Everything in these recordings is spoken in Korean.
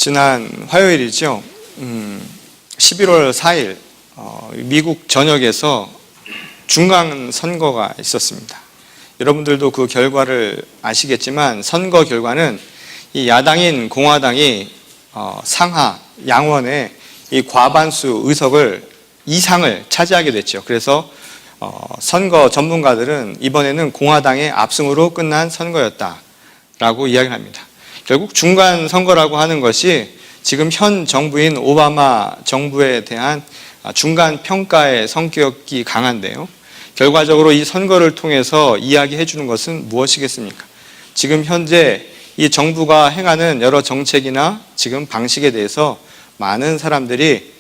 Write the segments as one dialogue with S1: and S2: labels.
S1: 지난 화요일이죠. 11월 4일 미국 전역에서 중간 선거가 있었습니다. 여러분들도 그 결과를 아시겠지만 선거 결과는 이 야당인 공화당이 상하 양원의 이 과반수 의석을 이상을 차지하게 됐죠. 그래서 선거 전문가들은 이번에는 공화당의 압승으로 끝난 선거였다라고 이야기를 합니다. 결국 중간 선거라고 하는 것이 지금 현 정부인 오바마 정부에 대한 중간 평가의 성격이 강한데요. 결과적으로 이 선거를 통해서 이야기해 주는 것은 무엇이겠습니까? 지금 현재 이 정부가 행하는 여러 정책이나 지금 방식에 대해서 많은 사람들이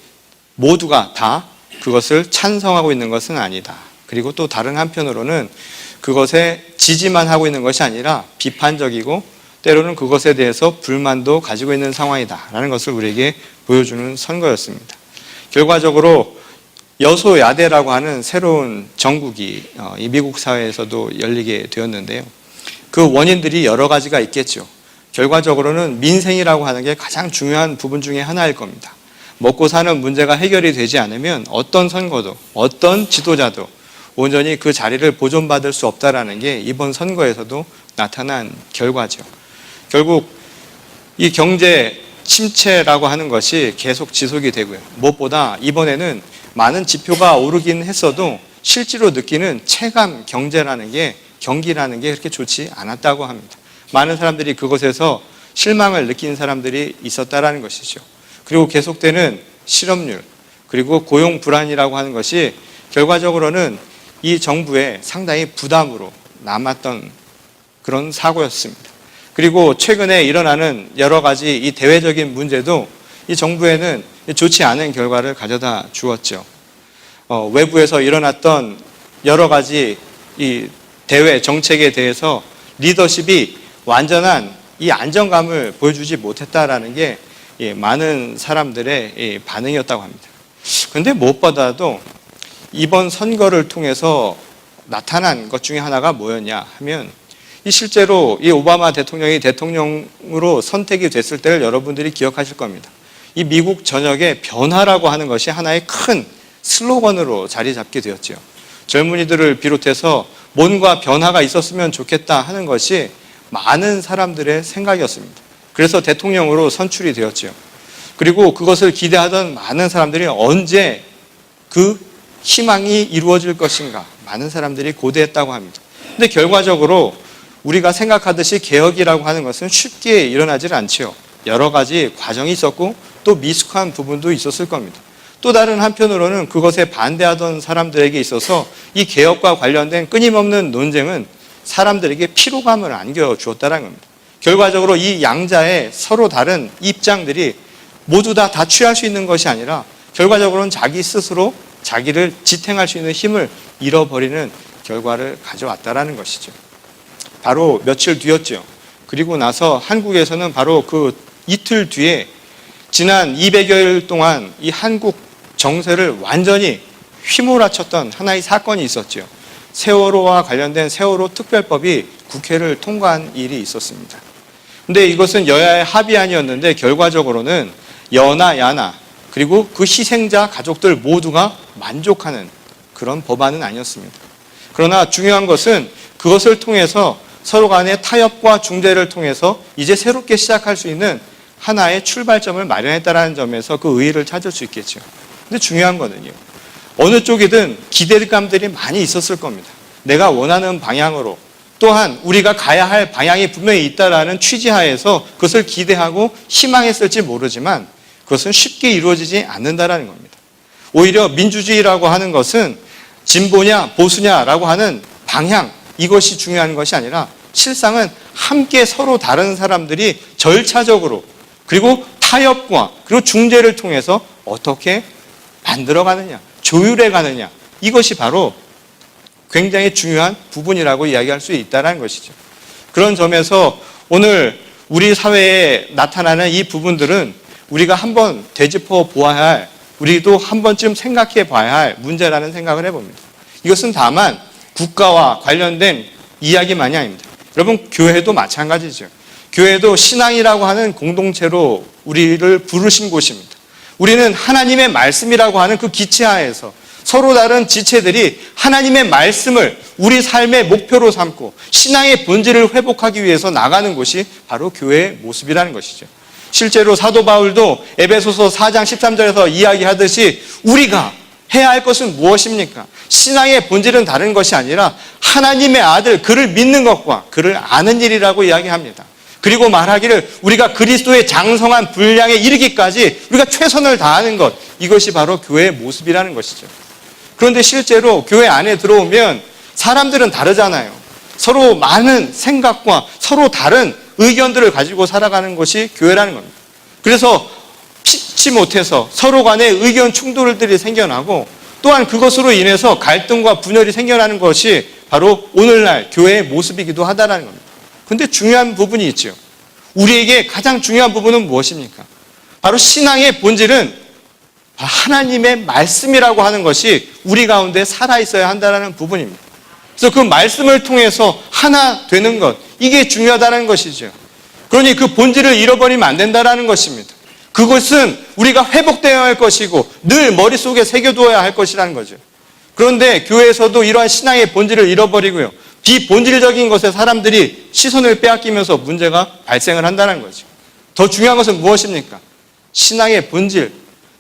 S1: 모두가 다 그것을 찬성하고 있는 것은 아니다. 그리고 또 다른 한편으로는 그것에 지지만 하고 있는 것이 아니라 비판적이고 때로는 그것에 대해서 불만도 가지고 있는 상황이다라는 것을 우리에게 보여주는 선거였습니다. 결과적으로 여소야대라고 하는 새로운 정국이 이 미국 사회에서도 열리게 되었는데요. 그 원인들이 여러 가지가 있겠죠. 결과적으로는 민생이라고 하는 게 가장 중요한 부분 중에 하나일 겁니다. 먹고 사는 문제가 해결이 되지 않으면 어떤 선거도 어떤 지도자도 온전히 그 자리를 보존받을 수 없다라는 게 이번 선거에서도 나타난 결과죠. 결국 이 경제 침체라고 하는 것이 계속 지속이 되고요. 무엇보다 이번에는 많은 지표가 오르긴 했어도 실제로 느끼는 체감 경제라는 게 경기라는 게 그렇게 좋지 않았다고 합니다. 많은 사람들이 그것에서 실망을 느낀 사람들이 있었다라는 것이죠. 그리고 계속되는 실업률 그리고 고용 불안이라고 하는 것이 결과적으로는 이 정부에 상당히 부담으로 남았던 그런 사고였습니다. 그리고 최근에 일어나는 여러 가지 이 대외적인 문제도 이 정부에는 좋지 않은 결과를 가져다 주었죠. 외부에서 일어났던 여러 가지 이 대외 정책에 대해서 리더십이 완전한 이 안정감을 보여주지 못했다라는 게 많은 사람들의 반응이었다고 합니다. 그런데 무엇보다도 이번 선거를 통해서 나타난 것 중에 하나가 뭐였냐 하면 실제로 이 오바마 대통령이 대통령으로 선택이 됐을 때를 여러분들이 기억하실 겁니다. 이 미국 전역의 변화라고 하는 것이 하나의 큰 슬로건으로 자리 잡게 되었죠. 젊은이들을 비롯해서 뭔가 변화가 있었으면 좋겠다 하는 것이 많은 사람들의 생각이었습니다. 그래서 대통령으로 선출이 되었죠. 그리고 그것을 기대하던 많은 사람들이 언제 그 희망이 이루어질 것인가 많은 사람들이 고대했다고 합니다. 근데 결과적으로 우리가 생각하듯이 개혁이라고 하는 것은 쉽게 일어나질 않죠. 여러 가지 과정이 있었고 또 미숙한 부분도 있었을 겁니다. 또 다른 한편으로는 그것에 반대하던 사람들에게 있어서 이 개혁과 관련된 끊임없는 논쟁은 사람들에게 피로감을 안겨주었다는 겁니다. 결과적으로 이 양자의 서로 다른 입장들이 모두 다 취할 수 있는 것이 아니라 결과적으로는 자기 스스로 자기를 지탱할 수 있는 힘을 잃어버리는 결과를 가져왔다는 것이죠. 바로 며칠 뒤였죠. 그리고 나서 한국에서는 바로 그 이틀 뒤에 지난 200여일 동안 이 한국 정세를 완전히 휘몰아쳤던 하나의 사건이 있었죠. 세월호와 관련된 세월호 특별법이 국회를 통과한 일이 있었습니다. 근데 이것은 여야의 합의안이었는데 결과적으로는 여나 야나 그리고 그 희생자 가족들 모두가 만족하는 그런 법안은 아니었습니다. 그러나 중요한 것은 그것을 통해서 서로 간의 타협과 중재를 통해서 이제 새롭게 시작할 수 있는 하나의 출발점을 마련했다는 점에서 그 의의를 찾을 수 있겠죠. 근데 중요한 거는요. 어느 쪽이든 기대감들이 많이 있었을 겁니다. 내가 원하는 방향으로 또한 우리가 가야 할 방향이 분명히 있다라는 취지하에서 그것을 기대하고 희망했을지 모르지만 그것은 쉽게 이루어지지 않는다라는 겁니다. 오히려 민주주의라고 하는 것은 진보냐 보수냐라고 하는 방향 이것이 중요한 것이 아니라 실상은 함께 서로 다른 사람들이 절차적으로 그리고 타협과 그리고 중재를 통해서 어떻게 만들어가느냐 조율해 가느냐 이것이 바로 굉장히 중요한 부분이라고 이야기할 수 있다는 것이죠. 그런 점에서 오늘 우리 사회에 나타나는 이 부분들은 우리가 한번 되짚어 보아야 할 우리도 한 번쯤 생각해 봐야 할 문제라는 생각을 해봅니다. 이것은 다만 국가와 관련된 이야기만이 아닙니다. 여러분 교회도 마찬가지죠. 교회도 신앙이라고 하는 공동체로 우리를 부르신 곳입니다. 우리는 하나님의 말씀이라고 하는 그 기체하에서 서로 다른 지체들이 하나님의 말씀을 우리 삶의 목표로 삼고 신앙의 본질을 회복하기 위해서 나가는 곳이 바로 교회의 모습이라는 것이죠. 실제로 사도 바울도 에베소서 4장 13절에서 이야기하듯이 우리가 해야 할 것은 무엇입니까? 신앙의 본질은 다른 것이 아니라 하나님의 아들 그를 믿는 것과 그를 아는 일이라고 이야기합니다. 그리고 말하기를 우리가 그리스도의 장성한 분량에 이르기까지 우리가 최선을 다하는 것, 이것이 바로 교회의 모습이라는 것이죠. 그런데 실제로 교회 안에 들어오면 사람들은 다르잖아요. 서로 많은 생각과 서로 다른 의견들을 가지고 살아가는 것이 교회라는 겁니다. 그래서 피치 못해서 서로 간에 의견 충돌들이 생겨나고 또한 그것으로 인해서 갈등과 분열이 생겨나는 것이 바로 오늘날 교회의 모습이기도 하다는 겁니다. 그런데 중요한 부분이 있죠. 우리에게 가장 중요한 부분은 무엇입니까? 바로 신앙의 본질은 하나님의 말씀이라고 하는 것이 우리 가운데 살아있어야 한다는 부분입니다. 그래서 그 말씀을 통해서 하나 되는 것, 이게 중요하다는 것이죠. 그러니 그 본질을 잃어버리면 안 된다는 것입니다. 그것은 우리가 회복되어야 할 것이고 늘 머릿속에 새겨두어야 할 것이라는 거죠. 그런데 교회에서도 이러한 신앙의 본질을 잃어버리고요, 비본질적인 것에 사람들이 시선을 빼앗기면서 문제가 발생을 한다는 거죠. 더 중요한 것은 무엇입니까? 신앙의 본질,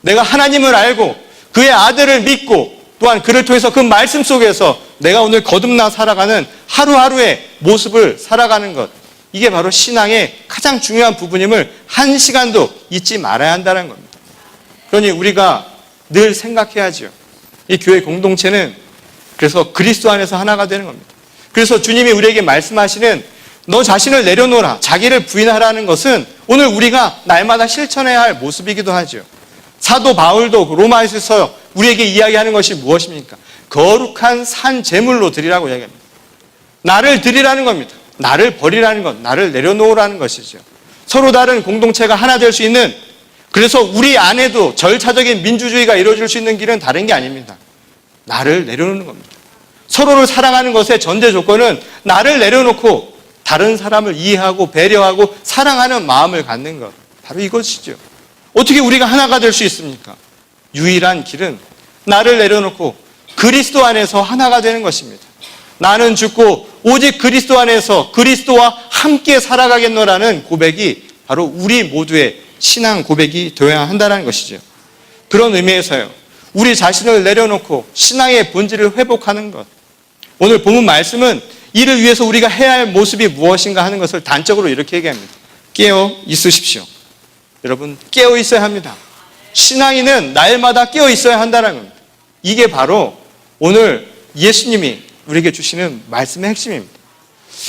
S1: 내가 하나님을 알고 그의 아들을 믿고 또한 그를 통해서 그 말씀 속에서 내가 오늘 거듭나 살아가는 하루하루의 모습을 살아가는 것, 이게 바로 신앙의 가장 중요한 부분임을 한 시간도 잊지 말아야 한다는 겁니다. 그러니 우리가 늘 생각해야죠. 이 교회 공동체는 그래서 그리스도 안에서 하나가 되는 겁니다. 그래서 주님이 우리에게 말씀하시는 너 자신을 내려놓으라, 자기를 부인하라는 것은 오늘 우리가 날마다 실천해야 할 모습이기도 하죠. 사도 바울도 로마에서 우리에게 이야기하는 것이 무엇입니까? 거룩한 산 제물로 드리라고 이야기합니다. 나를 드리라는 겁니다. 나를 버리라는 것, 나를 내려놓으라는 것이죠. 서로 다른 공동체가 하나 될 수 있는, 그래서 우리 안에도 절차적인 민주주의가 이루어질 수 있는 길은 다른 게 아닙니다. 나를 내려놓는 겁니다. 서로를 사랑하는 것의 전제 조건은 나를 내려놓고 다른 사람을 이해하고 배려하고 사랑하는 마음을 갖는 것, 바로 이것이죠. 어떻게 우리가 하나가 될 수 있습니까? 유일한 길은 나를 내려놓고 그리스도 안에서 하나가 되는 것입니다. 나는 죽고 오직 그리스도 안에서 그리스도와 함께 살아가겠노라는 고백이 바로 우리 모두의 신앙 고백이 되어야 한다는 것이죠. 그런 의미에서요, 우리 자신을 내려놓고 신앙의 본질을 회복하는 것, 오늘 본문 말씀은 이를 위해서 우리가 해야 할 모습이 무엇인가 하는 것을 단적으로 이렇게 얘기합니다. 깨어 있으십시오. 여러분, 깨어 있어야 합니다. 신앙인은 날마다 깨어 있어야 한다는 겁니다. 이게 바로 오늘 예수님이 우리에게 주시는 말씀의 핵심입니다.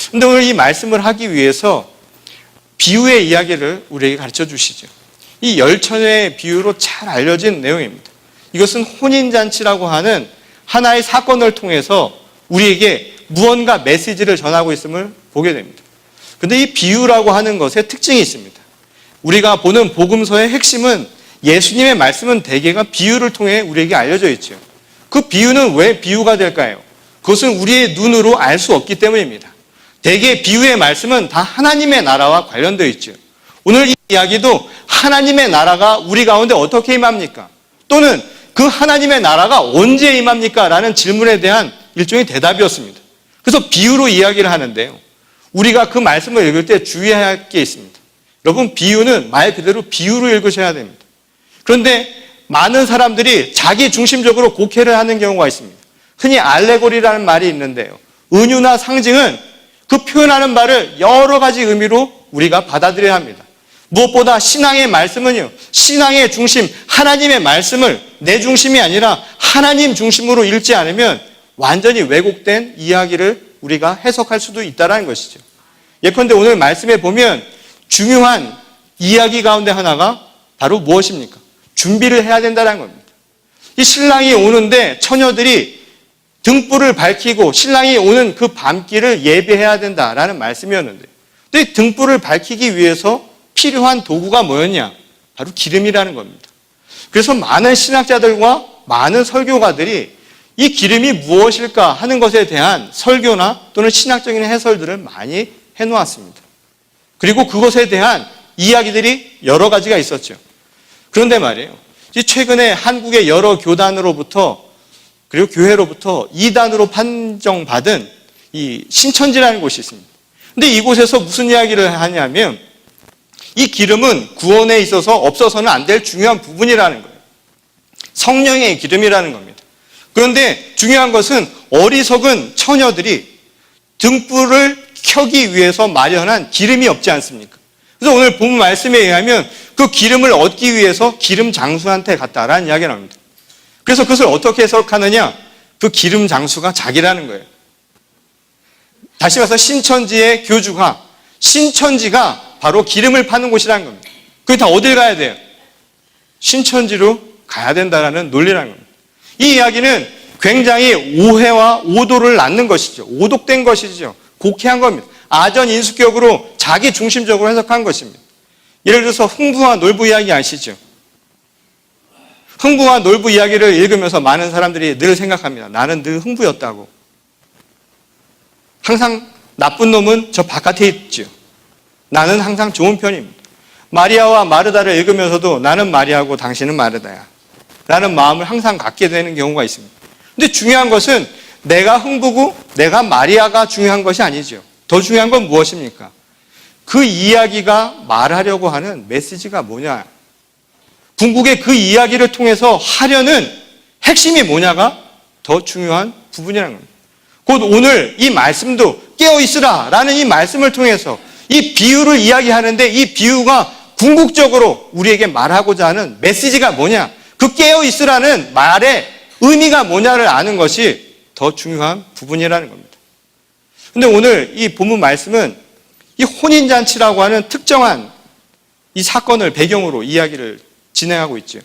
S1: 그런데 오늘 이 말씀을 하기 위해서 비유의 이야기를 우리에게 가르쳐 주시죠. 이 열처녀의 비유로 잘 알려진 내용입니다. 이것은 혼인잔치라고 하는 하나의 사건을 통해서 우리에게 무언가 메시지를 전하고 있음을 보게 됩니다. 그런데 이 비유라고 하는 것에 특징이 있습니다. 우리가 보는 복음서의 핵심은 예수님의 말씀은 대개가 비유를 통해 우리에게 알려져 있죠. 그 비유는 왜 비유가 될까요? 그것은 우리의 눈으로 알 수 없기 때문입니다. 대개 비유의 말씀은 다 하나님의 나라와 관련되어 있죠. 오늘 이 이야기도 하나님의 나라가 우리 가운데 어떻게 임합니까? 또는 그 하나님의 나라가 언제 임합니까? 라는 질문에 대한 일종의 대답이었습니다. 그래서 비유로 이야기를 하는데요, 우리가 그 말씀을 읽을 때 주의해야 할 게 있습니다. 여러분, 비유는 말 그대로 비유로 읽으셔야 됩니다. 그런데 많은 사람들이 자기 중심적으로 곡해를 하는 경우가 있습니다. 흔히 알레고리라는 말이 있는데요, 은유나 상징은 그 표현하는 바를 여러 가지 의미로 우리가 받아들여야 합니다. 무엇보다 신앙의 말씀은요, 신앙의 중심, 하나님의 말씀을 내 중심이 아니라 하나님 중심으로 읽지 않으면 완전히 왜곡된 이야기를 우리가 해석할 수도 있다는 것이죠. 예컨대 오늘 말씀에 보면 중요한 이야기 가운데 하나가 바로 무엇입니까? 준비를 해야 된다는 겁니다. 이 신랑이 오는데 처녀들이 등불을 밝히고 신랑이 오는 그 밤길을 예배해야 된다라는 말씀이었는데, 근데 등불을 밝히기 위해서 필요한 도구가 뭐였냐? 바로 기름이라는 겁니다. 그래서 많은 신학자들과 많은 설교가들이 이 기름이 무엇일까 하는 것에 대한 설교나 또는 신학적인 해설들을 많이 해놓았습니다. 그리고 그것에 대한 이야기들이 여러 가지가 있었죠. 그런데 말이에요, 최근에 한국의 여러 교단으로부터 그리고 교회로부터 이단으로 판정받은 이 신천지라는 곳이 있습니다. 근데 이곳에서 무슨 이야기를 하냐면 이 기름은 구원에 있어서 없어서는 안 될 중요한 부분이라는 거예요. 성령의 기름이라는 겁니다. 그런데 중요한 것은 어리석은 처녀들이 등불을 켜기 위해서 마련한 기름이 없지 않습니까? 그래서 오늘 본문 말씀에 의하면 그 기름을 얻기 위해서 기름 장수한테 갔다라는 이야기가 나옵니다. 그래서 그것을 어떻게 해석하느냐? 그 기름 장수가 자기라는 거예요. 다시 말해서 신천지의 교주가, 신천지가 바로 기름을 파는 곳이라는 겁니다. 그게 다 어딜 가야 돼요? 신천지로 가야 된다라는 논리라는 겁니다. 이 이야기는 굉장히 오해와 오도를 낳는 것이죠. 오독된 것이죠. 곡해한 겁니다. 아전인수격으로 자기 중심적으로 해석한 것입니다. 예를 들어서 흥부와 놀부 이야기 아시죠? 흥부와 놀부 이야기를 읽으면서 많은 사람들이 늘 생각합니다. 나는 늘 흥부였다고. 항상 나쁜 놈은 저 바깥에 있죠. 나는 항상 좋은 편입니다. 마리아와 마르다를 읽으면서도 나는 마리아고 당신은 마르다야 라는 마음을 항상 갖게 되는 경우가 있습니다. 근데 중요한 것은 내가 흥부고 내가 마리아가 중요한 것이 아니죠. 더 중요한 건 무엇입니까? 그 이야기가 말하려고 하는 메시지가 뭐냐? 궁극의 그 이야기를 통해서 하려는 핵심이 뭐냐가 더 중요한 부분이라는 겁니다. 곧 오늘 이 말씀도 깨어있으라 라는 이 말씀을 통해서 이 비유를 이야기하는데 이 비유가 궁극적으로 우리에게 말하고자 하는 메시지가 뭐냐? 그 깨어있으라는 말의 의미가 뭐냐를 아는 것이 더 중요한 부분이라는 겁니다. 근데 오늘 이 본문 말씀은 이 혼인잔치라고 하는 특정한 이 사건을 배경으로 이야기를 진행하고 있죠.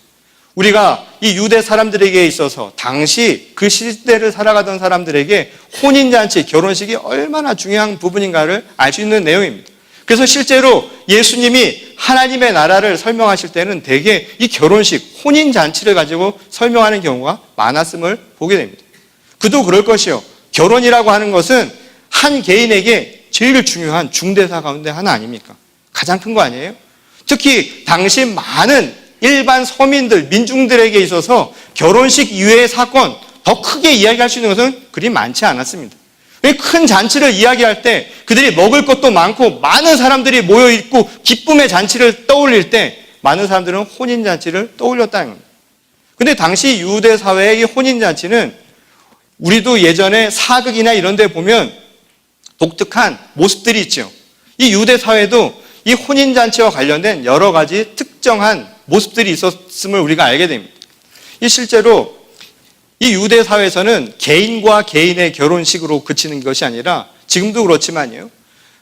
S1: 우리가 이 유대 사람들에게 있어서 당시 그 시대를 살아가던 사람들에게 혼인잔치, 결혼식이 얼마나 중요한 부분인가를 알 수 있는 내용입니다. 그래서 실제로 예수님이 하나님의 나라를 설명하실 때는 대개 이 결혼식, 혼인잔치를 가지고 설명하는 경우가 많았음을 보게 됩니다. 그도 그럴 것이요. 결혼이라고 하는 것은 한 개인에게 제일 중요한 중대사 가운데 하나 아닙니까? 가장 큰 거 아니에요? 특히 당시 많은 일반 서민들, 민중들에게 있어서 결혼식 이외의 사건, 더 크게 이야기할 수 있는 것은 그리 많지 않았습니다. 큰 잔치를 이야기할 때 그들이 먹을 것도 많고 많은 사람들이 모여있고 기쁨의 잔치를 떠올릴 때 많은 사람들은 혼인잔치를 떠올렸다는 겁니다. 근데 당시 유대 사회의 이 혼인잔치는 우리도 예전에 사극이나 이런 데 보면 독특한 모습들이 있죠. 이 유대 사회도 이 혼인잔치와 관련된 여러 가지 특정한 모습들이 있었음을 우리가 알게 됩니다. 이 실제로 이 유대 사회에서는 개인과 개인의 결혼식으로 그치는 것이 아니라 지금도 그렇지만요.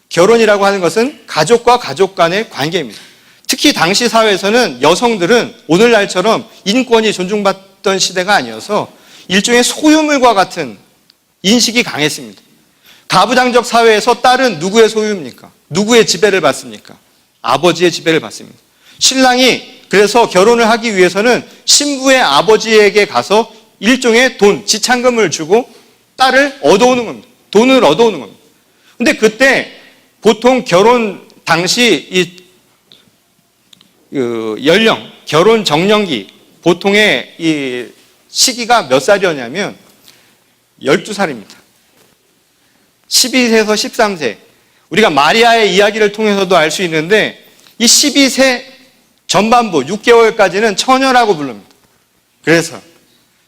S1: 결혼이라고 하는 것은 가족과 가족 간의 관계입니다. 특히 당시 사회에서는 여성들은 오늘날처럼 인권이 존중받던 시대가 아니어서 일종의 소유물과 같은 인식이 강했습니다. 가부장적 사회에서 딸은 누구의 소유입니까? 누구의 지배를 받습니까? 아버지의 지배를 받습니다. 신랑이 그래서 결혼을 하기 위해서는 신부의 아버지에게 가서 일종의 돈, 지참금을 주고 딸을 얻어오는 겁니다. 돈을 얻어오는 겁니다. 근데 그때 보통 결혼 당시 이 연령, 결혼 정년기 보통의 이 시기가 몇 살이었냐면 12살입니다. 12세에서 13세. 우리가 마리아의 이야기를 통해서도 알 수 있는데 이 12세 전반부 6개월까지는 처녀라고 부릅니다.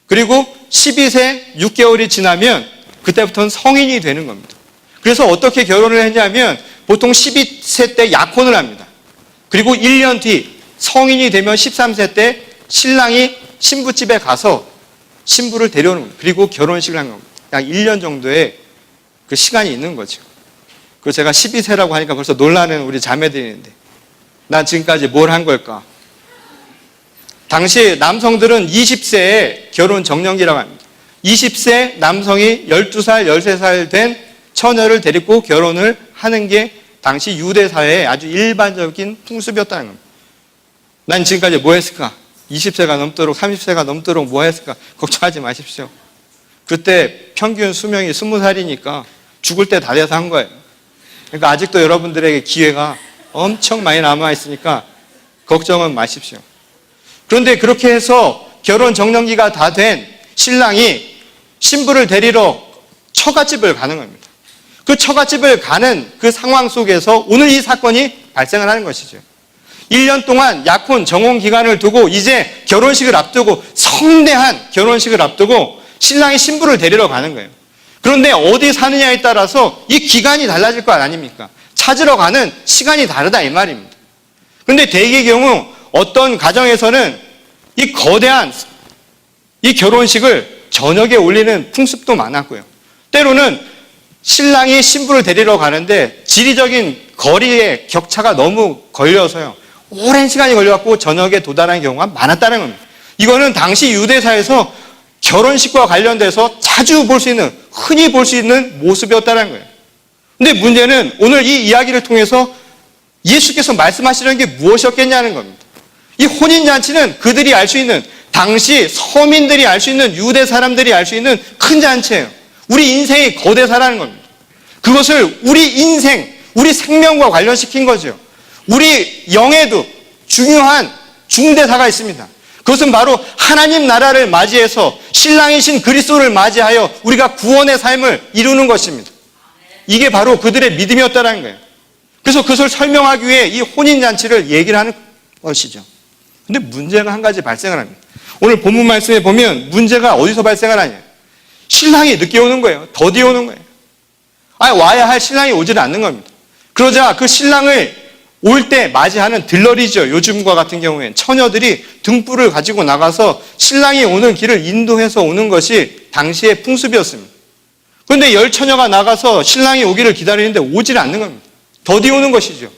S1: 그리고 12세 6개월이 지나면 그때부터는 성인이 되는 겁니다. 그래서 어떻게 결혼을 했냐면 보통 12세 때 약혼을 합니다. 그리고 1년 뒤 성인이 되면 13세 때 신랑이 신부집에 가서 신부를 데려오는 겁니다. 그리고 결혼식을 한 겁니다. 약 1년 정도의 그 시간이 있는 거죠. 그래서 제가 12세라고 하니까 벌써 놀라는 우리 자매들이 있는데 난 지금까지 뭘 한 걸까? 당시 남성들은 20세에 결혼 정년기라고 합니다. 20세 남성이 12살, 13살 된 처녀를 데리고 결혼을 하는 게 당시 유대 사회의 아주 일반적인 풍습이었다는 겁니다. 난 지금까지 뭐 했을까? 20세가 넘도록 30세가 넘도록 뭐 했을까? 걱정하지 마십시오. 그때 평균 수명이 20살이니까 죽을 때 다 돼서 한 거예요. 그러니까 아직도 여러분들에게 기회가 엄청 많이 남아있으니까 걱정은 마십시오. 그런데 그렇게 해서 결혼 정년기가 다 된 신랑이 신부를 데리러 처갓집을 가는 겁니다. 그 처갓집을 가는 그 상황 속에서 오늘 이 사건이 발생을 하는 것이죠. 1년 동안 약혼 정혼 기간을 두고 이제 결혼식을 앞두고 성대한 결혼식을 앞두고 신랑이 신부를 데리러 가는 거예요. 그런데 어디 사느냐에 따라서 이 기간이 달라질 거 아닙니까? 찾으러 가는 시간이 다르다 이 말입니다. 그런데 대개의 경우 어떤 가정에서는 이 거대한 이 결혼식을 저녁에 올리는 풍습도 많았고요. 때로는 신랑이 신부를 데리러 가는데 지리적인 거리의 격차가 너무 걸려서요. 오랜 시간이 걸려갖고 저녁에 도달하는 경우가 많았다는 겁니다. 이거는 당시 유대사에서 결혼식과 관련돼서 자주 볼 수 있는, 흔히 볼 수 있는 모습이었다는 거예요. 근데 문제는 오늘 이 이야기를 통해서 예수께서 말씀하시는 게 무엇이었겠냐는 겁니다. 이 혼인잔치는 그들이 알 수 있는, 당시 서민들이 알 수 있는, 유대 사람들이 알 수 있는 큰 잔치예요. 우리 인생이 거대사라는 겁니다. 그것을 우리 인생, 우리 생명과 관련시킨 거죠. 우리 영에도 중요한 중대사가 있습니다. 그것은 바로 하나님 나라를 맞이해서 신랑이신 그리스도를 맞이하여 우리가 구원의 삶을 이루는 것입니다. 이게 바로 그들의 믿음이었다는 거예요. 그래서 그것을 설명하기 위해 이 혼인잔치를 얘기를 하는 것이죠. 근데 문제가 한 가지 발생을 합니다. 오늘 본문 말씀에 보면 문제가 어디서 발생을 하냐. 신랑이 늦게 오는 거예요. 더디 오는 거예요. 와야 할 신랑이 오지는 않는 겁니다. 그러자 그 신랑을 올 때 맞이하는 들러리죠. 요즘과 같은 경우엔 처녀들이 등불을 가지고 나가서 신랑이 오는 길을 인도해서 오는 것이 당시의 풍습이었습니다. 그런데 10처녀가 나가서 신랑이 오기를 기다리는데 오질 않는 겁니다. 더디 오는 것이죠.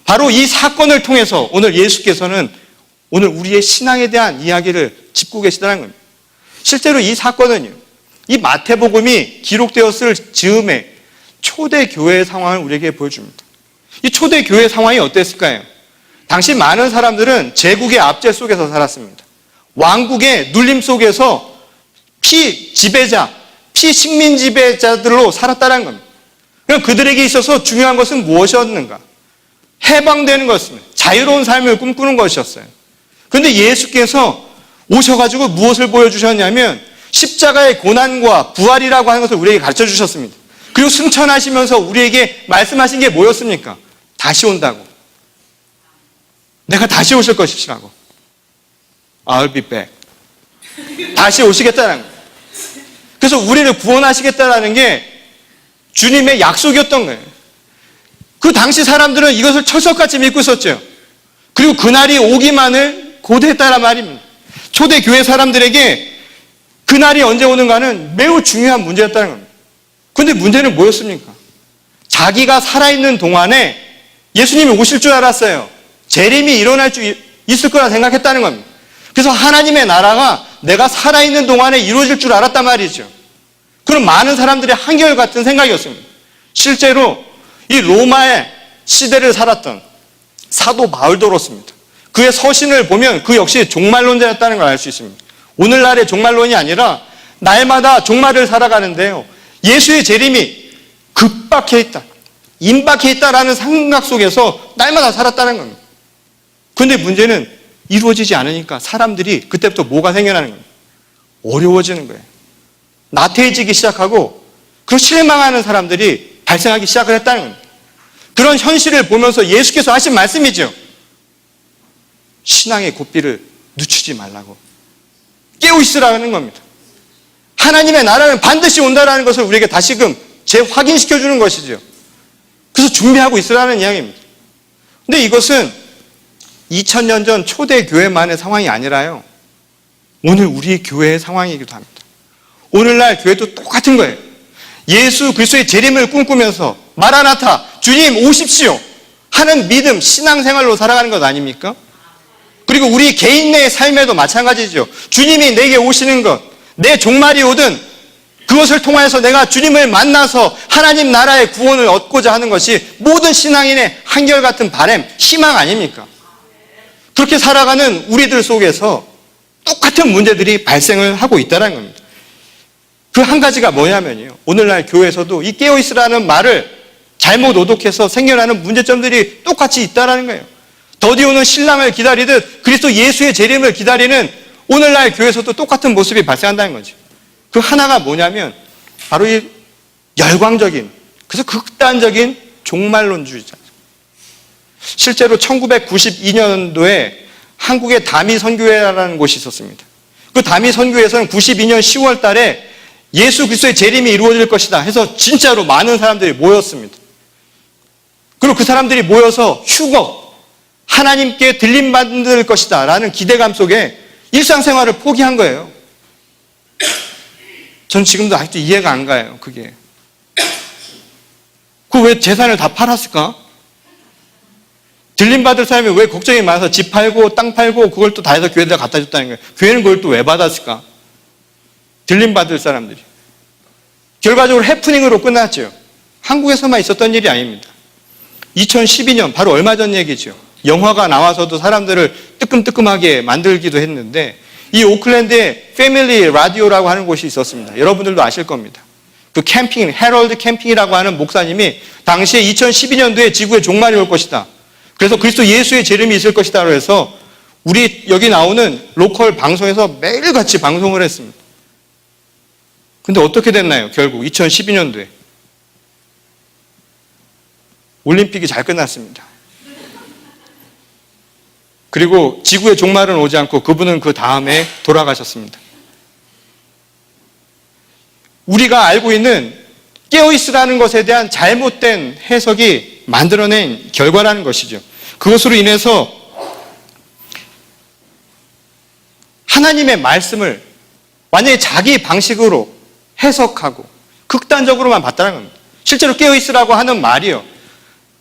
S1: 바로 이 사건을 통해서 오늘 예수께서는 오늘 우리의 신앙에 대한 이야기를 짚고 계시다는 겁니다. 실제로 이 사건은요, 이 마태복음이 기록되었을 즈음에 초대교회의 상황을 우리에게 보여줍니다. 이 초대교회 상황이 어땠을까요? 당시 많은 사람들은 제국의 압제 속에서 살았습니다. 왕국의 눌림 속에서 피지배자, 피식민 지배자들로 살았다는 겁니다. 그럼 그들에게 있어서 중요한 것은 무엇이었는가? 해방되는 것입니다. 자유로운 삶을 꿈꾸는 것이었어요. 그런데 예수께서 오셔가지고 무엇을 보여주셨냐면 십자가의 고난과 부활이라고 하는 것을 우리에게 가르쳐 주셨습니다. 그리고 승천하시면서 우리에게 말씀하신 게 뭐였습니까? 다시 온다고. 내가 다시 오실 것이라고. I'll be back. 다시 오시겠다는 거예요. 그래서 우리를 구원하시겠다는 게 주님의 약속이었던 거예요. 그 당시 사람들은 이것을 철석같이 믿고 있었죠. 그리고 그날이 오기만을 고대했다란 말입니다. 초대교회 사람들에게 그날이 언제 오는가는 매우 중요한 문제였다는 겁니다. 그런데 문제는 뭐였습니까? 자기가 살아있는 동안에 예수님이 오실 줄 알았어요. 재림이 일어날 수 있을 거라 생각했다는 겁니다. 그래서 하나님의 나라가 내가 살아있는 동안에 이루어질 줄 알았단 말이죠. 그럼 많은 사람들이 한결같은 생각이었습니다. 실제로 이 로마의 시대를 살았던 사도 바울도로습니다. 그의 서신을 보면 그 역시 종말론자였다는 걸 알 수 있습니다. 오늘날의 종말론이 아니라 날마다 종말을 살아가는데요. 예수의 재림이 급박해 있다, 임박해 있다라는 생각 속에서 날마다 살았다는 겁니다. 그런데 문제는 이루어지지 않으니까 사람들이 그때부터 뭐가 생겨나는 겁니다. 어려워지는 거예요. 나태해지기 시작하고 그 실망하는 사람들이 발생하기 시작을 했다는 겁니다. 그런 현실을 보면서 예수께서 하신 말씀이죠. 신앙의 고삐를 늦추지 말라고. 깨어 있으라는 겁니다. 하나님의 나라는 반드시 온다라는 것을 우리에게 다시금 재확인시켜 주는 것이죠. 그래서 준비하고 있으라는 이야기입니다. 근데 이것은 2000년 전 초대교회만의 상황이 아니라요, 오늘 우리 교회의 상황이기도 합니다. 오늘날 교회도 똑같은 거예요. 예수 그리스도의 재림을 꿈꾸면서 마라나타, 주님 오십시오 하는 믿음, 신앙생활로 살아가는 것 아닙니까? 그리고 우리 개인 내 삶에도 마찬가지죠. 주님이 내게 오시는 것, 내 종말이 오든 그것을 통하여서 내가 주님을 만나서 하나님 나라의 구원을 얻고자 하는 것이 모든 신앙인의 한결같은 바람, 희망 아닙니까? 그렇게 살아가는 우리들 속에서 똑같은 문제들이 발생을 하고 있다는 겁니다. 그 한 가지가 뭐냐면요, 오늘날 교회에서도 이 깨어있으라는 말을 잘못 오독해서 생겨나는 문제점들이 똑같이 있다는 거예요. 더디 오는 신랑을 기다리듯 그리스도 예수의 재림을 기다리는 오늘날 교회에서도 똑같은 모습이 발생한다는 거죠. 그 하나가 뭐냐면 바로 이 열광적인, 그래서 극단적인 종말론주의자. 실제로 1992년도에 한국의 다미 선교회라는 곳이 있었습니다. 그 다미 선교회에서는 92년 10월 달에 예수 그리스도의 재림이 이루어질 것이다 해서 진짜로 많은 사람들이 모였습니다. 그리고 그 사람들이 모여서 휴거, 하나님께 들림받을 것이다 라는 기대감 속에 일상생활을 포기한 거예요. 전 지금도 아직도 이해가 안 가요, 그게. 그 왜 재산을 다 팔았을까? 들림받을 사람이 왜 걱정이 많아서 집 팔고 땅 팔고 그걸 또 다 해서 교회에다 갖다 줬다는 거예요. 교회는 그걸 또 왜 받았을까? 들림받을 사람들이. 결과적으로 해프닝으로 끝났죠. 한국에서만 있었던 일이 아닙니다. 2012년, 바로 얼마 전 얘기죠. 영화가 나와서도 사람들을 뜨끔뜨끔하게 만들기도 했는데 이 오클랜드에 패밀리 라디오라고 하는 곳이 있었습니다. 여러분들도 아실 겁니다. 그 캠핑, 헤럴드 캠핑이라고 하는 목사님이 당시에 2012년도에 지구에 종말이 올 것이다. 그래서 그리스도 예수의 재림이 있을 것이다. 그래서 우리 여기 나오는 로컬 방송에서 매일같이 방송을 했습니다. 근데 어떻게 됐나요? 결국 2012년도에. 올림픽이 잘 끝났습니다. 그리고 지구의 종말은 오지 않고 그분은 그 다음에 돌아가셨습니다. 우리가 알고 있는 깨어있으라는 것에 대한 잘못된 해석이 만들어낸 결과라는 것이죠. 그것으로 인해서 하나님의 말씀을 완전히 자기 방식으로 해석하고 극단적으로만 봤다는 겁니다. 실제로 깨어있으라고 하는 말이요,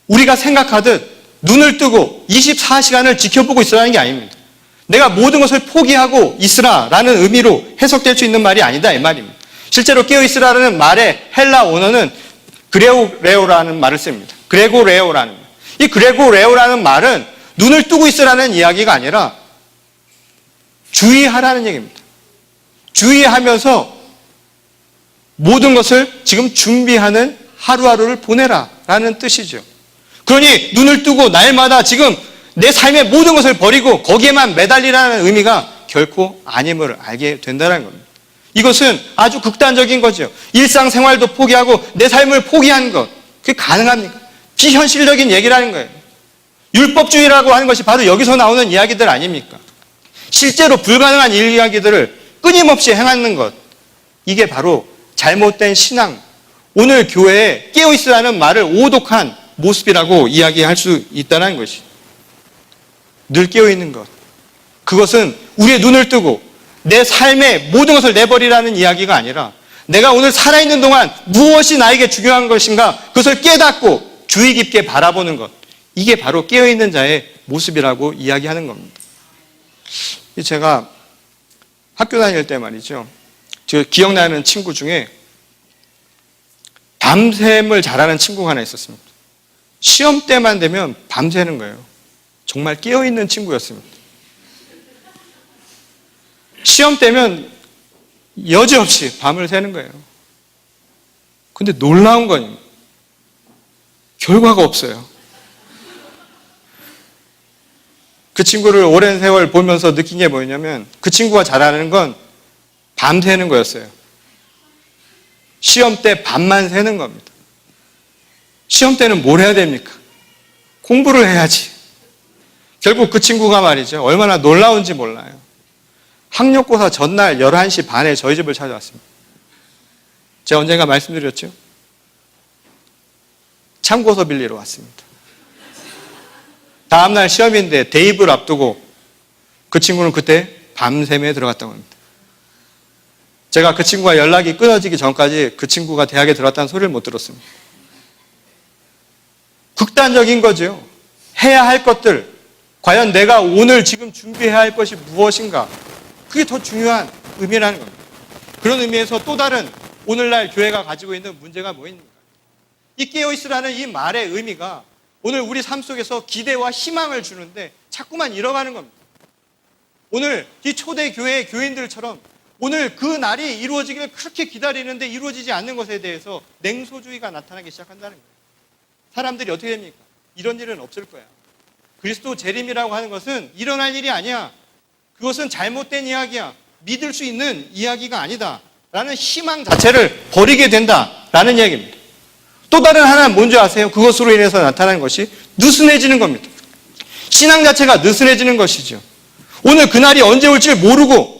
S1: 우리가 생각하듯 눈을 뜨고 24시간을 지켜보고 있으라는 게 아닙니다. 내가 모든 것을 포기하고 있으라라는 의미로 해석될 수 있는 말이 아니다, 이 말입니다. 실제로 깨어있으라는 말의 헬라 원어는 그레고레오라는 말을 씁니다. 그레고레오라는 말. 이 그레고레오라는 말은 눈을 뜨고 있으라는 이야기가 아니라 주의하라는 얘기입니다. 주의하면서 모든 것을 지금 준비하는 하루하루를 보내라라는 뜻이죠. 그러니 눈을 뜨고 날마다 지금 내 삶의 모든 것을 버리고 거기에만 매달리라는 의미가 결코 아님을 알게 된다는 겁니다. 이것은 아주 극단적인 거죠. 일상생활도 포기하고 내 삶을 포기한 것, 그게 가능합니까? 비현실적인 얘기라는 거예요. 율법주의라고 하는 것이 바로 여기서 나오는 이야기들 아닙니까? 실제로 불가능한 이야기들을 끊임없이 행하는 것, 이게 바로 잘못된 신앙, 오늘 교회에 깨어있으라는 말을 오독한 모습이라고 이야기할 수 있다는 것이. 늘 깨어있는 것, 그것은 우리의 눈을 뜨고 내 삶의 모든 것을 내버리라는 이야기가 아니라 내가 오늘 살아있는 동안 무엇이 나에게 중요한 것인가, 그것을 깨닫고 주의 깊게 바라보는 것, 이게 바로 깨어있는 자의 모습이라고 이야기하는 겁니다. 제가 학교 다닐 때 말이죠, 저 기억나는 친구 중에 밤샘을 잘하는 친구가 하나 있었습니다. 시험 때만 되면 밤새는 거예요. 정말 깨어있는 친구였습니다. 시험 때면 여지없이 밤을 새는 거예요. 근데 놀라운 건 결과가 없어요. 그 친구를 오랜 세월 보면서 느낀 게 뭐냐면 그 친구가 잘하는 건 밤새는 거였어요. 시험 때 밤만 새는 겁니다. 시험 때는 뭘 해야 됩니까? 공부를 해야지. 결국 그 친구가 말이죠, 얼마나 놀라운지 몰라요. 학력고사 전날 11시 반에 저희 집을 찾아왔습니다. 제가 언젠가 말씀드렸죠? 참고서 빌리러 왔습니다. 다음날 시험인데 대입을 앞두고 그 친구는 그때 밤샘에 들어갔다고 합니다. 제가 그 친구와 연락이 끊어지기 전까지 그 친구가 대학에 들어갔다는 소리를 못 들었습니다. 극단적인 거죠. 해야 할 것들, 과연 내가 오늘 지금 준비해야 할 것이 무엇인가, 그게 더 중요한 의미라는 겁니다. 그런 의미에서 또 다른 오늘날 교회가 가지고 있는 문제가 뭐입니까? 이 깨어있으라는 이 말의 의미가 오늘 우리 삶 속에서 기대와 희망을 주는데 자꾸만 잃어가는 겁니다. 오늘 이 초대교회의 교인들처럼 오늘 그 날이 이루어지기를 그렇게 기다리는데 이루어지지 않는 것에 대해서 냉소주의가 나타나기 시작한다는 거예요. 사람들이 어떻게 됩니까? 이런 일은 없을 거야. 그리스도 재림이라고 하는 것은 일어날 일이 아니야. 그것은 잘못된 이야기야. 믿을 수 있는 이야기가 아니다. 라는 희망 자체를 버리게 된다라는 이야기입니다. 또 다른 하나는 뭔지 아세요? 그것으로 인해서 나타나는 것이 느슨해지는 겁니다. 신앙 자체가 느슨해지는 것이죠. 오늘 그날이 언제 올지 모르고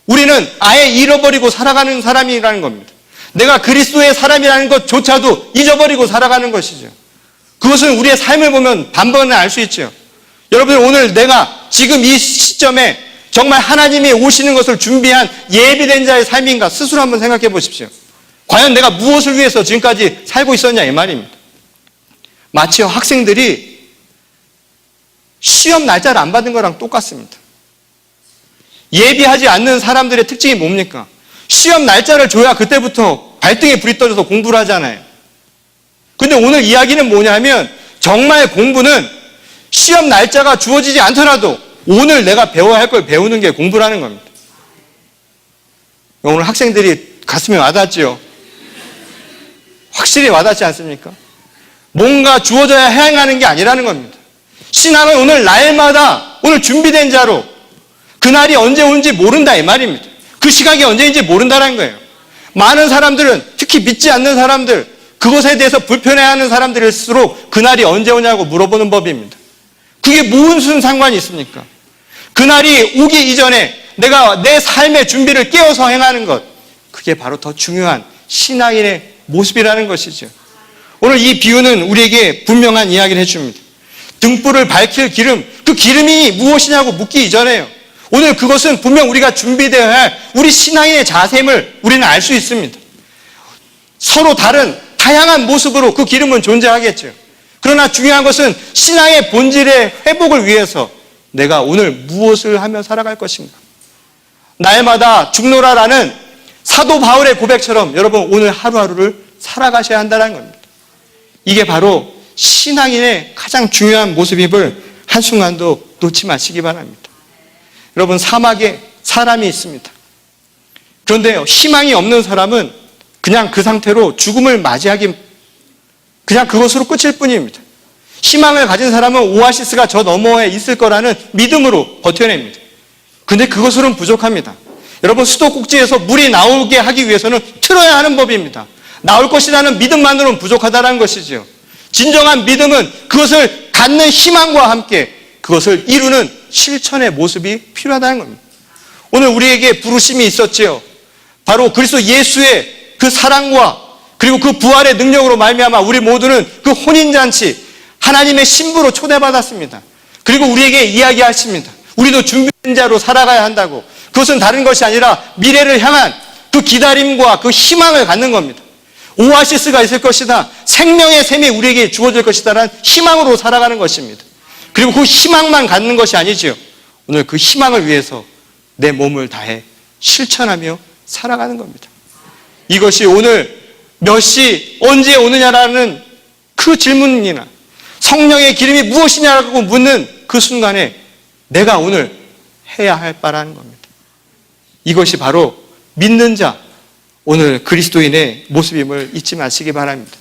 S1: 우리는 아예 잃어버리고 살아가는 사람이라는 겁니다. 내가 그리스도의 사람이라는 것조차도 잊어버리고 살아가는 것이죠. 그것은 우리의 삶을 보면 단번에 알 수 있죠. 여러분, 오늘 내가 지금 이 시점에 정말 하나님이 오시는 것을 준비한 예비된 자의 삶인가 스스로 한번 생각해 보십시오. 과연 내가 무엇을 위해서 지금까지 살고 있었냐 이 말입니다. 마치 학생들이 시험 날짜를 안 받은 거랑 똑같습니다. 예비하지 않는 사람들의 특징이 뭡니까? 시험 날짜를 줘야 그때부터 발등에 불이 떠져서 공부를 하잖아요. 근데 오늘 이야기는 뭐냐면 정말 공부는 시험 날짜가 주어지지 않더라도 오늘 내가 배워야 할 걸 배우는 게 공부라는 겁니다. 오늘 학생들이 가슴에 와닿지요? 확실히 와닿지 않습니까? 뭔가 주어져야 행하는 게 아니라는 겁니다. 신앙은 오늘 날마다 오늘 준비된 자로 그날이 언제 오는지 모른다 이 말입니다. 그 시각이 언제인지 모른다는 거예요. 많은 사람들은 특히 믿지 않는 사람들 그것에 대해서 불편해하는 사람들일수록 그날이 언제 오냐고 물어보는 법입니다. 그게 무슨 상관이 있습니까? 그날이 오기 이전에 내가 내 삶의 준비를 깨어서 행하는 것 그게 바로 더 중요한 신앙인의 모습이라는 것이죠. 오늘 이 비유는 우리에게 분명한 이야기를 해줍니다. 등불을 밝힐 기름, 그 기름이 무엇이냐고 묻기 이전에요. 오늘 그것은 분명 우리가 준비되어야 할 우리 신앙인의 자셈을 우리는 알 수 있습니다. 서로 다른 다양한 모습으로 그 기름은 존재하겠죠. 그러나 중요한 것은 신앙의 본질의 회복을 위해서 내가 오늘 무엇을 하며 살아갈 것인가. 날마다 죽노라라는 사도 바울의 고백처럼 여러분 오늘 하루하루를 살아가셔야 한다는 겁니다. 이게 바로 신앙인의 가장 중요한 모습임을 한순간도 놓지 마시기 바랍니다. 여러분 사막에 사람이 있습니다. 그런데 희망이 없는 사람은 그냥 그 상태로 죽음을 맞이하기 그냥 그것으로 끝일 뿐입니다. 희망을 가진 사람은 오아시스가 저 너머에 있을 거라는 믿음으로 버텨냅니다. 근데 그것으로는 부족합니다. 여러분 수도꼭지에서 물이 나오게 하기 위해서는 틀어야 하는 법입니다. 나올 것이라는 믿음만으로는 부족하다는 것이죠. 진정한 믿음은 그것을 갖는 희망과 함께 그것을 이루는 실천의 모습이 필요하다는 겁니다. 오늘 우리에게 부르심이 있었지요. 바로 그리스도 예수의 그 사랑과 그리고 그 부활의 능력으로 말미암아 우리 모두는 그 혼인잔치 하나님의 신부로 초대받았습니다. 그리고 우리에게 이야기하십니다. 우리도 준비된 자로 살아가야 한다고. 그것은 다른 것이 아니라 미래를 향한 그 기다림과 그 희망을 갖는 겁니다. 오아시스가 있을 것이다. 생명의 샘이 우리에게 주어질 것이다라는 희망으로 살아가는 것입니다. 그리고 그 희망만 갖는 것이 아니지요. 오늘 그 희망을 위해서 내 몸을 다해 실천하며 살아가는 겁니다. 이것이 오늘 몇 시 언제 오느냐라는 그 질문이나 성령의 기름이 무엇이냐고 묻는 그 순간에 내가 오늘 해야 할 바라는 겁니다. 이것이 바로 믿는 자, 오늘 그리스도인의 모습임을 잊지 마시기 바랍니다.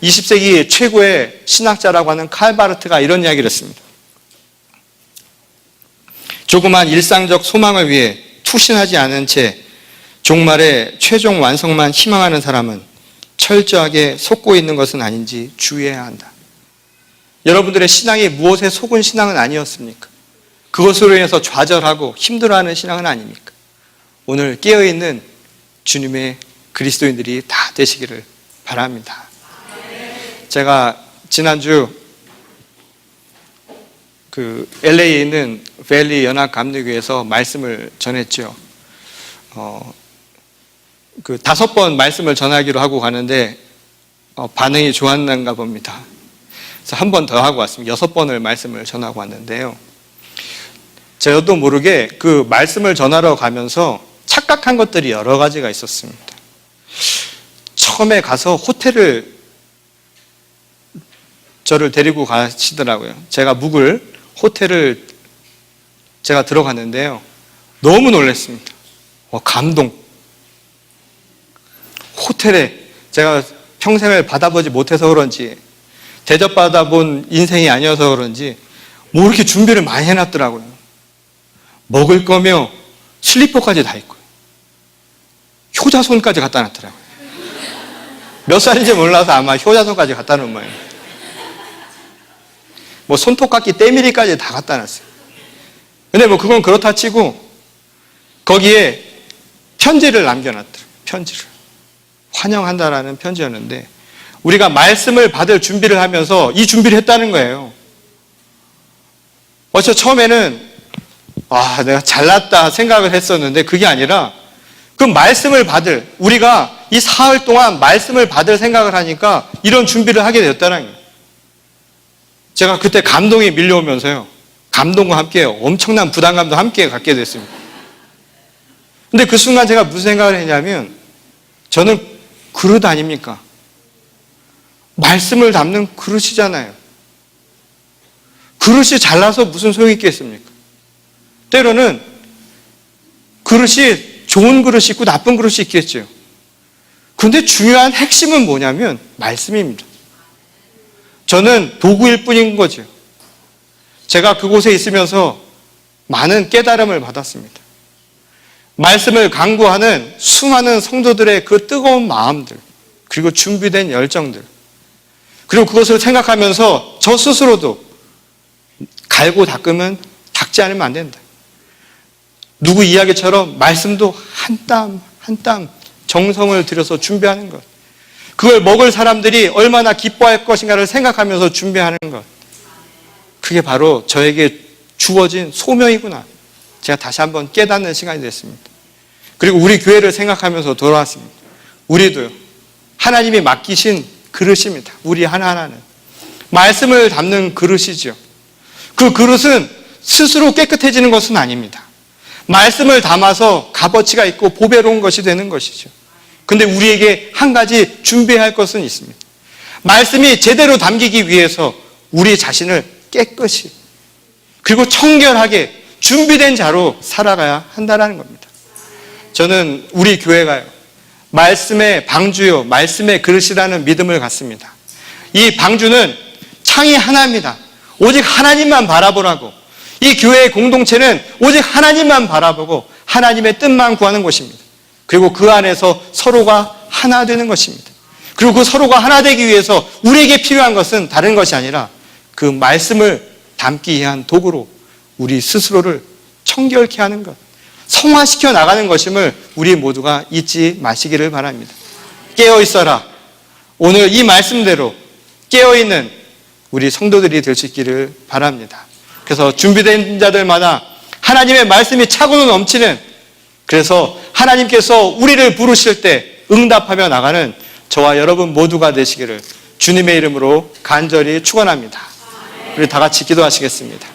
S1: 20세기 최고의 신학자라고 하는 칼 바르트가 이런 이야기를 했습니다. 조그만 일상적 소망을 위해 투신하지 않은 채 종말의 최종 완성만 희망하는 사람은 철저하게 속고 있는 것은 아닌지 주의해야 한다. 여러분들의 신앙이 무엇에 속은 신앙은 아니었습니까? 그것으로 인해서 좌절하고 힘들어하는 신앙은 아닙니까? 오늘 깨어있는 주님의 그리스도인들이 다 되시기를 바랍니다. 제가 지난주 그 LA에 있는 밸리 연합감리교회에서 말씀을 전했죠. 그 5번 말씀을 전하기로 하고 가는데 반응이 좋았는가 봅니다. 그래서 한 번 더 하고 왔습니다. 6번을 말씀을 전하고 왔는데요. 저도 모르게 그 말씀을 전하러 가면서 착각한 것들이 여러 가지가 있었습니다. 처음에 가서 호텔을 저를 데리고 가시더라고요. 제가 묵을 호텔을 제가 들어갔는데요. 너무 놀랐습니다. 감동. 호텔에 제가 평생을 받아보지 못해서 그런지 대접받아 본 인생이 아니어서 그런지 뭐 이렇게 준비를 많이 해놨더라고요. 먹을 거며 슬리퍼까지 다 있고요. 효자손까지 갖다 놨더라고요. 몇 살인지 몰라서 아마 효자손까지 갖다 놓은 모양이에요. 뭐 손톱깎이 때밀이까지 다 갖다 놨어요. 근데 뭐 그건 그렇다 치고 거기에 편지를 남겨놨더라고요. 편지를. 환영한다라는 편지였는데 우리가 말씀을 받을 준비를 하면서 이 준비를 했다는 거예요. 어차 처음에는 내가 잘났다 생각을 했었는데 그게 아니라 그 말씀을 받을, 우리가 이 사흘 동안 말씀을 받을 생각을 하니까 이런 준비를 하게 되었다는 거예요. 제가 그때 감동이 밀려오면서요. 감동과 함께 엄청난 부담감도 함께 갖게 됐습니다. 근데 그 순간 제가 무슨 생각을 했냐면 저는 그릇 아닙니까? 말씀을 담는 그릇이잖아요. 그릇이 잘나서 무슨 소용이 있겠습니까? 때로는 그릇이 좋은 그릇이 있고 나쁜 그릇이 있겠죠. 그런데 중요한 핵심은 뭐냐면 말씀입니다. 저는 도구일 뿐인 거죠. 제가 그곳에 있으면서 많은 깨달음을 받았습니다. 말씀을 강구하는 수많은 성도들의 그 뜨거운 마음들, 그리고 준비된 열정들, 그리고 그것을 생각하면서 저 스스로도 갈고 닦으면 닦지 않으면 안 된다. 누구 이야기처럼 말씀도 한 땀 한 땀 정성을 들여서 준비하는 것, 그걸 먹을 사람들이 얼마나 기뻐할 것인가를 생각하면서 준비하는 것, 그게 바로 저에게 주어진 소명이구나. 제가 다시 한번 깨닫는 시간이 됐습니다. 그리고 우리 교회를 생각하면서 돌아왔습니다. 우리도요, 하나님이 맡기신 그릇입니다. 우리 하나하나는 말씀을 담는 그릇이죠. 그 그릇은 스스로 깨끗해지는 것은 아닙니다. 말씀을 담아서 값어치가 있고 보배로운 것이 되는 것이죠. 근데 우리에게 한 가지 준비해야 할 것은 있습니다. 말씀이 제대로 담기기 위해서 우리 자신을 깨끗이 그리고 청결하게 준비된 자로 살아가야 한다는 겁니다. 저는 우리 교회가요, 말씀의 방주요, 말씀의 그릇이라는 믿음을 갖습니다. 이 방주는 창이 하나입니다. 오직 하나님만 바라보라고. 이 교회의 공동체는 오직 하나님만 바라보고 하나님의 뜻만 구하는 곳입니다. 그리고 그 안에서 서로가 하나 되는 것입니다. 그리고 그 서로가 하나 되기 위해서 우리에게 필요한 것은 다른 것이 아니라 그 말씀을 담기 위한 도구로 우리 스스로를 청결케 하는 것, 성화시켜 나가는 것임을 우리 모두가 잊지 마시기를 바랍니다. 깨어 있어라. 오늘 이 말씀대로 깨어있는 우리 성도들이 될 수 있기를 바랍니다. 그래서 준비된 자들마다 하나님의 말씀이 차고는 넘치는, 그래서 하나님께서 우리를 부르실 때 응답하며 나가는 저와 여러분 모두가 되시기를 주님의 이름으로 간절히 축원합니다. 우리 다 같이 기도하시겠습니다.